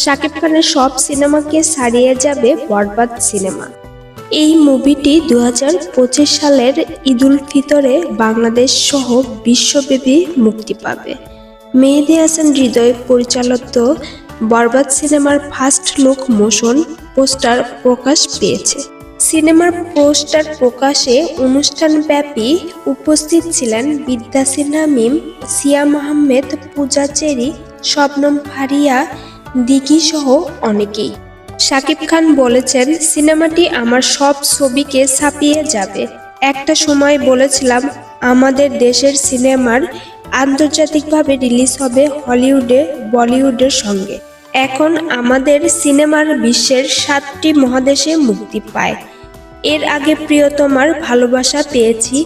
শাকিব খানের সব সিনেমাকে ছাড়িয়ে যাবে বরবাদ সিনেমা। এই মুভিটি 2025 সালের ঈদুল ফিতরে বাংলাদেশ সহ বিশ্বব্যাপী মুক্তি পাবে। মেহেদী হাসান হৃদয় পরিচালিত বরবাদ সিনেমার ফার্স্ট লুক মোশন পোস্টার প্রকাশ পেয়েছে। সিনেমার পোস্টার প্রকাশে অনুষ্ঠানব্যাপী উপস্থিত ছিলেন বিদ্যা সিনহা মিম, সিয়াম আহমেদ, পূজা চেরি, শবনম ফারিয়া, দিঘি সহ অনেকেই। শাকিব খান বলেছেন, সিনেমাটি আমার সব ছবিকে ছাপিয়ে যাবে। একটা সময় বলেছিলাম আমাদের দেশের সিনেমার আন্তর্জাতিকভাবে রিলিজ হবে হলিউডে বলিউডের সঙ্গে। এখন আমাদের সিনেমার বিশ্বের 7টি মহাদেশে মুক্তি পায়। এর আগে প্রিয়তমার ভালোবাসা পেয়েছি।